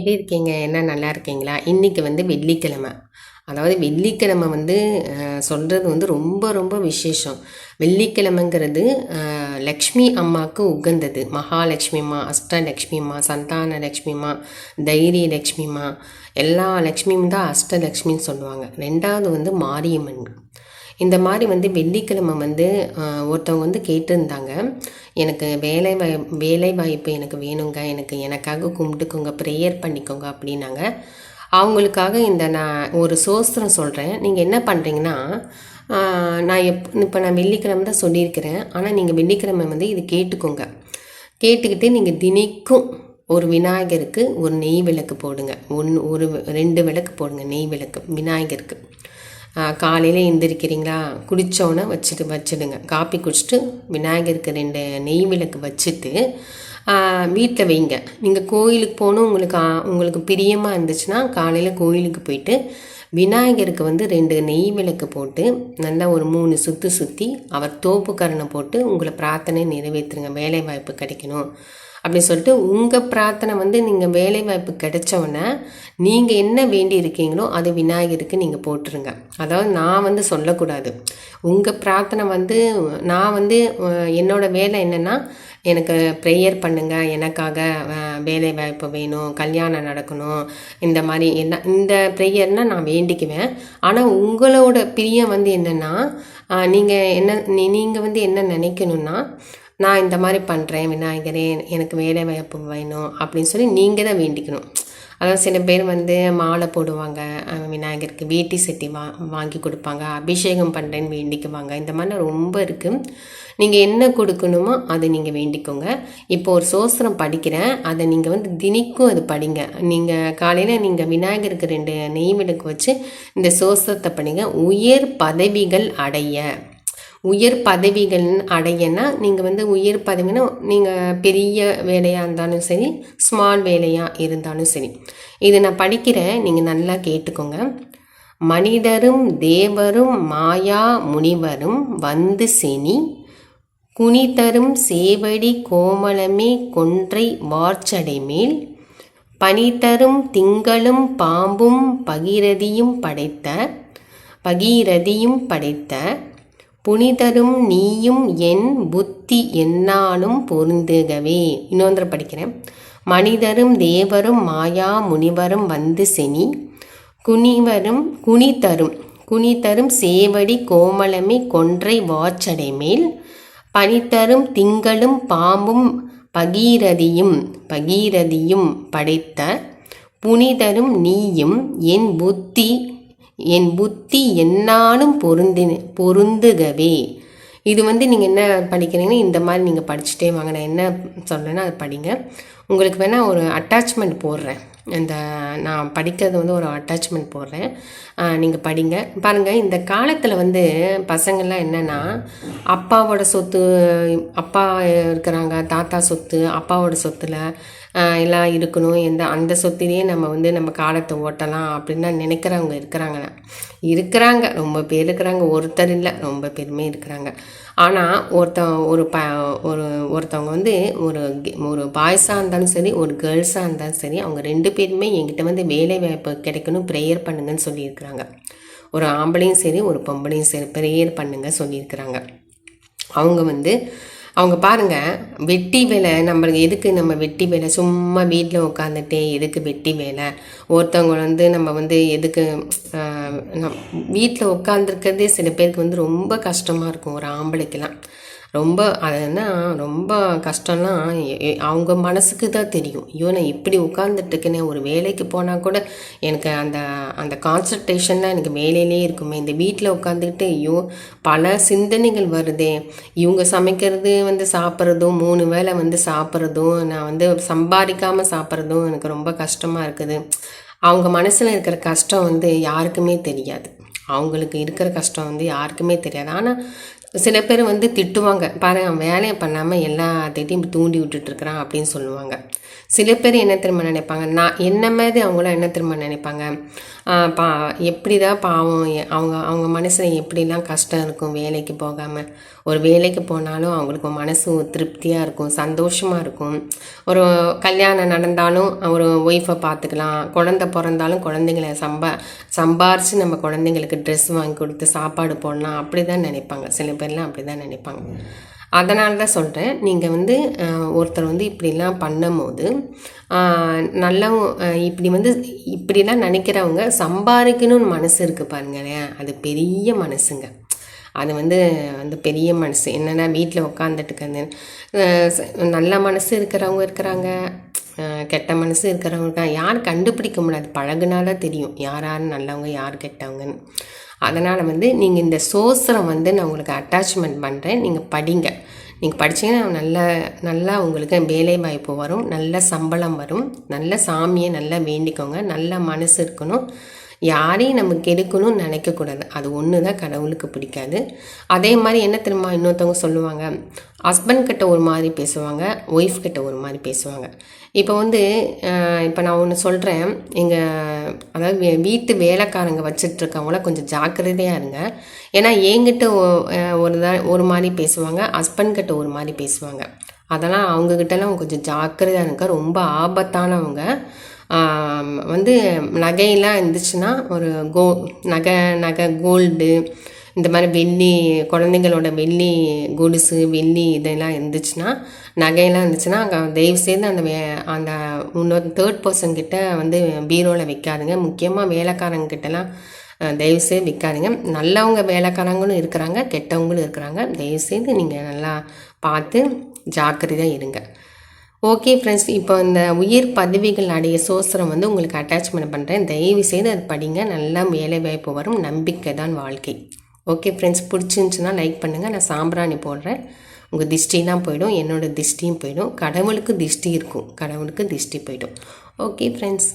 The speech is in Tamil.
எப்படி இருக்கீங்க? என்ன நல்லா இருக்கீங்களா? இன்றைக்கி வந்து வெள்ளிக்கிழமை. அதாவது வெள்ளிக்கிழமை வந்து சொல்கிறது வந்து ரொம்ப ரொம்ப விசேஷம். வெள்ளிக்கிழமைங்கிறது லக்ஷ்மி அம்மாவுக்கு உகந்தது. மகாலட்சுமி அம்மா, அஷ்டலக்ஷ்மி அம்மா, சந்தான லக்ஷ்மி அம்மா, தைரிய லக்ஷ்மி அம்மா, எல்லா லக்ஷ்மியும் தான் அஷ்டலக்ஷ்மின்னு சொல்லுவாங்க. ரெண்டாவது வந்து மாரியம்மன். இந்த மாதிரி வந்து வெள்ளிக்கிழமை வந்து ஒருத்தவங்க வந்து கேட்டிருந்தாங்க, எனக்கு வேலை வாய்ப்பு எனக்கு வேணுங்க, எனக்காக கும்பிட்டுக்கோங்க, ப்ரேயர் பண்ணிக்கோங்க அப்படின்னாங்க. அவங்களுக்காக நான் ஒரு சோஸ்திரம் சொல்கிறேன். நீங்கள் என்ன பண்ணுறீங்கன்னா, நான் இப்போ நான் வெள்ளிக்கிழமை தான் சொல்லியிருக்கிறேன். ஆனால் நீங்கள் வெள்ளிக்கிழமை வந்து இது கேட்டுக்கோங்க. கேட்டுக்கிட்டு நீங்கள் தினைக்கும் ஒரு விநாயகருக்கு ஒரு நெய் விளக்கு போடுங்க. ஒரு 2 விளக்கு போடுங்க, நெய் விளக்கு விநாயகருக்கு. காலையில் எந்திரிக்கிறீங்களா, குடித்தோன்னே வச்சுடுங்க. காப்பி குடிச்சிட்டு விநாயகருக்கு 2 நெய் விளக்கு வச்சுட்டு வீட்டில் வைங்க. நீங்கள் கோயிலுக்கு போகணும், உங்களுக்கு பிரியமாக இருந்துச்சுன்னா காலையில் கோயிலுக்கு போயிட்டு விநாயகருக்கு வந்து 2 நெய் விளக்கு போட்டு நல்லா ஒரு 3 சுற்றி அவர் தோப்புக்கரணை போட்டு உங்களை பிரார்த்தனை நிறைவேற்றுங்க. வேலை வாய்ப்பு கிடைக்கணும் அப்படி சொல்லிட்டு உங்கள் பிரார்த்தனை வந்து நீங்கள் வேலைவாய்ப்பு கிடைச்சோன்னே நீங்கள் என்ன வேண்டி இருக்கீங்களோ அது விநாயகருக்கு நீங்கள் போட்டுருங்க. அதாவது நான் வந்து சொல்லக்கூடாது. உங்கள் பிரார்த்தனை வந்து நான் வந்து என்னோடய வேலை என்னென்னா, எனக்கு ப்ரேயர் பண்ணுங்கள், எனக்காக வேலை வாய்ப்பு வேணும், கல்யாணம் நடக்கணும், இந்த மாதிரி இந்த ப்ரேயர்னால் நான் வேண்டிக்குவேன். ஆனால் உங்களோட பிரியம் வந்து என்னென்னா, நீங்கள் வந்து என்ன நினைக்கணுன்னா, நான் இந்த மாதிரி பண்ணுறேன் விநாயகரே, எனக்கு வேலை வாய்ப்பு வேணும் அப்படின்னு சொல்லி நீங்கள் தான் வேண்டிக்கணும். அதாவது சில பேர் வந்து மாலை போடுவாங்க, விநாயகருக்கு வேட்டி சட்டி வாங்கி கொடுப்பாங்க, அபிஷேகம் பண்ணுறேன்னு வேண்டிக்குவாங்க. இந்த மாதிரி ரொம்ப இருக்குது. நீங்கள் என்ன கொடுக்கணுமோ அதை நீங்கள் வேண்டிக்கோங்க. இப்போ ஒரு சோஸ்திரம் படிக்கிறேன், அதை நீங்கள் வந்து தினிக்கும் அது படிங்க. நீங்கள் காலையில் நீங்கள் விநாயகருக்கு 2 நெய் விளக்கு வச்சு இந்த சோஸ்திரத்தை படிங்க. உயர் பதவிகள் அடையனா நீங்கள் வந்து உயர் பதவினா நீங்கள் பெரிய வேலையாக இருந்தாலும் சரி, ஸ்மால் வேலையாக இருந்தாலும் சரி. இது நான் படிக்கிறேன், நீங்கள் நல்லா கேட்டுக்கோங்க. மனிதரும் தேவரும் மாயா முனிவரும் வந்து செனி குனிதரும் சேவடி கோமளமே கொன்றை வார்ச்சடைமேல் பனிதரும் திங்களும் பாம்பும் பகீரதியும் படைத்த புனிதரும் நீயும் என் புத்தி என்னாலும் பொருந்துகவே. இன்னொன்று படிக்கிறேன். மனிதரும் தேவரும் மாயா முனிவரும் வந்து செனி குனிதரும் சேவடி கோமளமே கொன்றை வார்ச்சடைமேல் பனிதரும் திங்களும் பாம்பும் பகீரதியும் படைத்த புனிதரும் நீயும் என் புத்தி என்னாலும் பொருந்துகவே. இது வந்து நீங்கள் என்ன படிக்கிறீங்கன்னா இந்த மாதிரி நீங்கள் படிச்சுட்டே வாங்க. நான் என்ன சொல்கிறேன்னா அதை படிங்க. உங்களுக்கு வேணால் ஒரு அட்டாச்மெண்ட் போடுறேன், நான் படிக்கிறது வந்து ஒரு அட்டாச்மெண்ட் போடுறேன், நீங்கள் படிங்க. பாருங்கள், இந்த காலத்தில் வந்து பசங்கள்லாம் என்னென்னா, அப்பாவோட சொத்து, அப்பா இருக்கிறாங்க, தாத்தா சொத்து, அப்பாவோட சொத்தில் எல்லாம் இருக்கணும், அந்த சொத்திலேயே நம்ம வந்து நம்ம காலத்தை ஓட்டலாம் அப்படின்னு நினைக்கிறவங்க இருக்கிறாங்க. ரொம்ப பேர் இருக்கிறாங்க, ஒருத்தர் இல்லை, ரொம்ப பேருமே இருக்கிறாங்க. ஆனால் ஒருத்தவங்க வந்து ஒரு பாய்ஸாக இருந்தாலும் சரி, ஒரு கேர்ள்ஸாக இருந்தாலும் சரி, அவங்க 2 பேருமே என்கிட்ட வந்து வேலை வாய்ப்பு கிடைக்கணும், ப்ரேயர் பண்ணுங்கன்னு சொல்லியிருக்கிறாங்க. ஒரு ஆம்பளையும் சரி, ஒரு பொம்பளையும் சரி, ப்ரேயர் பண்ணுங்க சொல்லியிருக்கிறாங்க. அவங்க பாருங்கள், வெட்டி வேலை நம்மளுக்கு எதுக்கு? நம்ம வெட்டி வேலை சும்மா வீட்டில் உட்காந்துட்டே எதுக்கு வெட்டி வேலை? ஒருத்தவங்க வந்து நம்ம வந்து எதுக்கு வீட்டில் உட்காந்துருக்கிறதே சில பேருக்கு வந்து ரொம்ப கஷ்டமாக இருக்கும். ஒரு ஆம்பளைக்கெல்லாம் ரொம்ப கஷ்டம்லாம் அவங்க மனசுக்கு தான் தெரியும். ஐயோ, நான் இப்படி உட்காந்துட்டுருக்கேனே, ஒரு வேலைக்கு போனால் கூட எனக்கு அந்த கான்சன்ட்ரேஷன்லாம் எனக்கு வேலையிலே இருக்குமே. இந்த வீட்டில் உட்காந்துக்கிட்டு ஐயோ பல சிந்தனைகள் வருதே. இவங்க சமைக்கிறது வந்து சாப்பிட்றதும், 3 வேளை வந்து சாப்பிட்றதும், நான் வந்து சம்பாதிக்காமல் சாப்பிட்றதும் எனக்கு ரொம்ப கஷ்டமாக இருக்குது. அவங்க மனசில் இருக்கிற கஷ்டம் வந்து யாருக்குமே தெரியாது. அவங்களுக்கு இருக்கிற கஷ்டம் வந்து யாருக்குமே தெரியாது. ஆனால் சில பேர் வந்து திட்டுவாங்க, பாருங்க வேலையை பண்ணாமல் எல்லாத்தையும் தூண்டி விட்டுட்டுருக்குறான் அப்படின்னு சொல்லுவாங்க. சில பேர் என்ன திரும்ப நினைப்பாங்க, நான் என்ன மாதிரி அவங்களாம் என்ன திரும்ப நினைப்பாங்க, பா எப்படி தான் பாவம் அவங்க அவங்க மனசில் எப்படிலாம் கஷ்டம் இருக்கும் வேலைக்கு போகாமல். ஒரு வேலைக்கு போனாலும் அவங்களுக்கு மனசு திருப்தியாக இருக்கும், சந்தோஷமாக இருக்கும். ஒரு கல்யாணம் நடந்தாலும் ஒரு ஒய்ஃபை பார்த்துக்கலாம், குழந்த பிறந்தாலும் குழந்தைங்கள சம்பாரித்து நம்ம குழந்தைங்களுக்கு ட்ரெஸ் வாங்கி கொடுத்து சாப்பாடு போடலாம், அப்படி தான் நினைப்பாங்க. சில பேர்லாம் அப்படி தான் நினைப்பாங்க. அதனால தான் சொல்கிறேன், நீங்கள் வந்து ஒருத்தர் வந்து இப்படிலாம் பண்ணும்போது நல்லவும் இப்படிலாம் நினைக்கிறவங்க சம்பாதிக்கணும்னு மனசு இருக்குது பாருங்களேன், அது பெரிய மனசுங்க. அது வந்து பெரிய மனசு. என்னென்னா வீட்டில் உட்காந்துட்டு நல்ல மனசு இருக்கிறவங்க இருக்கிறாங்க, கெட்ட மனசு இருக்கிறவங்க இருக்காங்க. யார் கண்டுபிடிக்க முடியாது, பழகுனாதான் தெரியும் யார் நல்லவங்க யார் கெட்டவங்கன்னு. அதனால் நீங்கள் இந்த சோஸ்திரம் நான் உங்களுக்கு அட்டாச்மெண்ட் பண்ணுறேன், நீங்கள் படிங்க. நீங்கள் படித்தீங்கன்னா நல்லா உங்களுக்கு வேலை வாய்ப்பு வரும், நல்ல சம்பளம் வரும். நல்ல சாமியை நல்லா வேண்டிக்கோங்க, நல்ல மனசு இருக்கணும், யாரையும் நம்ம கெடுக்கணும்னு நினைக்கக்கூடாது. அது ஒன்று தான் கடவுளுக்கு பிடிக்காது. அதே மாதிரி என்ன தெரியுமா இன்னொருத்தவங்க சொல்லுவாங்க, ஹஸ்பண்ட் கிட்ட ஒரு மாதிரி பேசுவாங்க, ஒய்ஃப் கிட்ட ஒரு மாதிரி பேசுவாங்க. இப்போ நான் ஒன்று சொல்கிறேன், அதாவது வீட்டு வேலைக்காரங்க வச்சிட்ருக்கவங்கள கொஞ்சம் ஜாக்கிரதையாக இருங்க. ஏன்னா என்கிட்ட ஒரு மாதிரி பேசுவாங்க, ஹஸ்பண்ட் கிட்ட ஒரு மாதிரி பேசுவாங்க. அதெல்லாம் அவங்கக்கிட்டலாம் கொஞ்சம் ஜாக்கிரதையாக இருங்க, ரொம்ப ஆபத்தானவங்க. நகையெல்லாம் இருந்துச்சுன்னா ஒரு நகை கோல்டு இந்த மாதிரி வெள்ளி, குழந்தைங்களோட வெள்ளி கொலுசு வெள்ளி இதெல்லாம் இருந்துச்சுன்னா, நகையெல்லாம் இருந்துச்சுன்னா தயவுசெய்து அந்த இன்னொரு தேர்ட் பர்சன்கிட்ட பீரோவில் வைக்காதுங்க. முக்கியமாக வேலைக்காரங்கிட்டலாம் தயவுசெய்து விற்காதுங்க. நல்லவங்க வேலைக்காரங்களும் இருக்கிறாங்க, கெட்டவங்களும் இருக்கிறாங்க. தயவுசெய்து நீங்கள் நல்லா பார்த்து ஜாக்கிரதையாக இருங்க. ஓகே ஃப்ரெண்ட்ஸ், இப்போ இந்த உயிர் பதவிகள் அடைய சோஸ்திரம் உங்களுக்கு அட்டாச்மெண்ட் பண்ணுறேன். தயவு செய்து அது படிங்க, நல்லா வேலை வாய்ப்பு வரும். நம்பிக்கை தான் வாழ்க்கை. ஓகே ஃப்ரெண்ட்ஸ், பிடிச்சிருந்துச்சுன்னா லைக் பண்ணுங்கள். நான் சாம்பிராணி போடுறேன், உங்கள் திஷ்டிலாம் போயிடும், என்னோடய திஷ்டியும் போயிடும். கடவுளுக்கு திஷ்டி இருக்கும், கடவுளுக்கு திஷ்டி போயிடும். Okay friends.